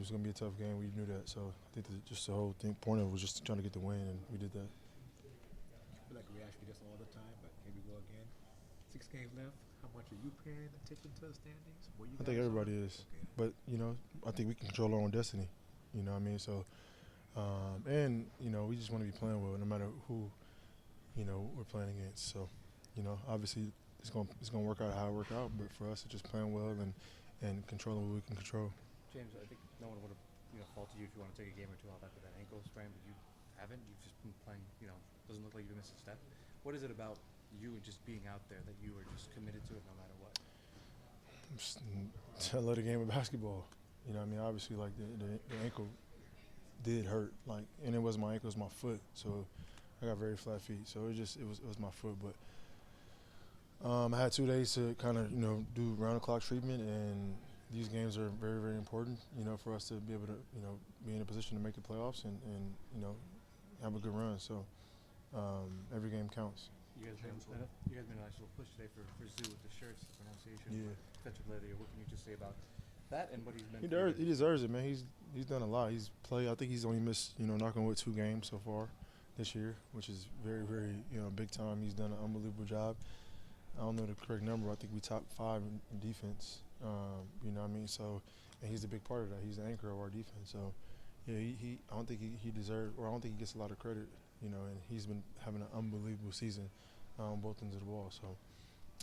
was going to be a tough game. We knew that. So I think just the whole point of it was just trying to get the win, and we did that. I feel like we ask you this all the time, but here we go again. 6 games left. How much are you paying attention to the standings? I think everybody is. Okay. But, I think we can control our own destiny. You know what I mean? So, we just want to be playing well no matter who, we're playing against. So, obviously it's going to work out how it work out. But for us, it's just playing well and controlling what we can control. James, I think no one would have faulted you if you want to take a game or two off after that ankle sprain, but you haven't. You've just been playing. Doesn't look like you've missed a step. What is it about you and just being out there that you are just committed to it no matter what? I love the game of basketball. Obviously, like the ankle did hurt, and it wasn't my ankle, it was my foot. So I got very flat feet. So it was my foot, but I had 2 days to kind of do round-the-clock treatment, and these games are very, very important. For us to be able to be in a position to make the playoffs and have a good run. So every game counts. You guys made a nice little push today for Zoo with the shirts, the pronunciation. Yeah. Defensive leather. What can you just say about that and what he's been? He deserves it, man. He's done a lot. He's played. I think he's only missed knock on wood 2 games so far this year, which is very, very big time. He's done an unbelievable job. I don't know the correct number. I think we top 5 in defense. So, and he's a big part of that. He's the anchor of our defense. So, yeah, I don't think he deserves, or I don't think he gets a lot of credit. And he's been having an unbelievable season on both ends of the ball. So,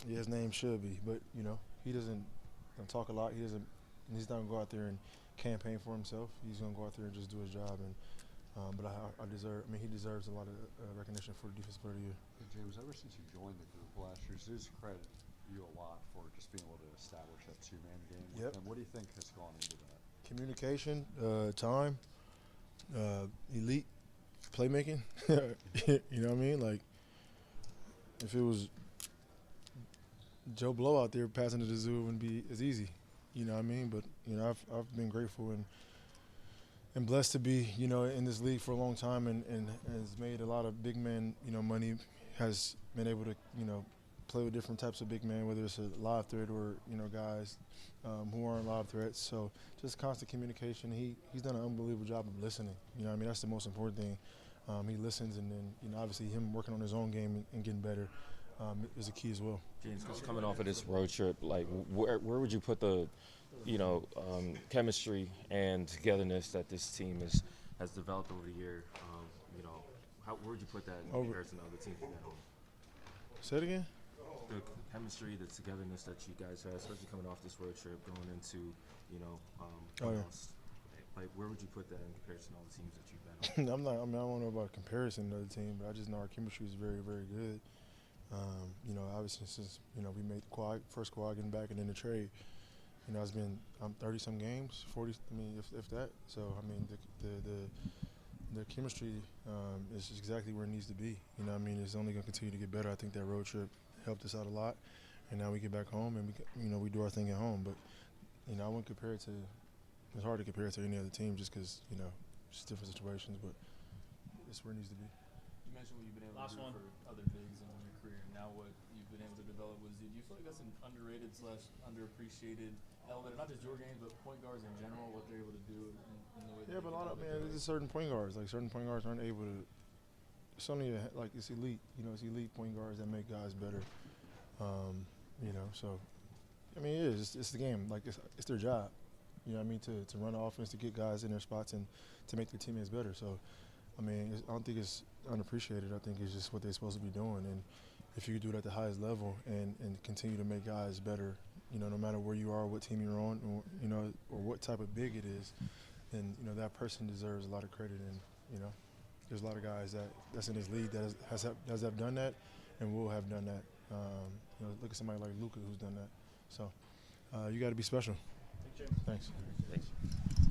yeah, his name should be. But he doesn't talk a lot. He's not gonna go out there and campaign for himself. He's gonna go out there and just do his job. And but he deserves a lot of recognition for the Defensive Player of the Year. Hey James, ever since you joined the group last year, Zeus credit you a lot for just being able to establish that 2-man game. Yep. And what do you think has gone into that? Communication, time, elite playmaking. You know what I mean? Like, if it was Joe Blow out there passing to the Zoo, it wouldn't be as easy. You know what I mean? But I've been grateful and blessed to be in this league for a long time and has made a lot of big men money. Has been able to play with different types of big men, whether it's a live threat or guys who aren't live threats. So just constant communication. He's done an unbelievable job of listening. That's the most important thing. He listens, and then obviously him working on his own game and getting better is a key as well. James, just coming off of this road trip, like where would you put the chemistry and togetherness that this team has developed over the year? Where would you put that in comparison to other teams you've been on? Say it again. The chemistry, the togetherness that you guys have, especially coming off this road trip, going into playoffs. Like, where would you put that in comparison to all the teams that you've been on? I don't know about comparison to other teams, but I just know our chemistry is very, very good. Obviously since we made the first quad getting back and then the trade, it's been 30-some games, 40. If that. So the chemistry is exactly where it needs to be. It's only going to continue to get better. I think that road trip helped us out a lot, and now we get back home and we do our thing at home. But I wouldn't compare it to. It's hard to compare it to any other team just because it's different situations. But it's where it needs to be. You mentioned what you've been able to do for other bigs in your career, and now what you've been able to develop with Z. Do you feel like that's an underrated / underappreciated element, not just your games, but point guards in general, what they're able to do in the way? Yeah, but there's certain point guards. Like certain point guards aren't able to. It's only it's elite. It's elite point guards that make guys better. So it is. It's the game. Like it's their job. To run the offense, to get guys in their spots, and to make their teammates better. So, I don't think it's unappreciated. I think it's just what they're supposed to be doing. And if you do it at the highest level and continue to make guys better, no matter where you are, what team you're on, or what type of big it is, then that person deserves a lot of credit. And there's a lot of guys that's in this league that has done that, and will have done that. Look at somebody like Luka who's done that. So you got to be special. Thanks, James. Thanks.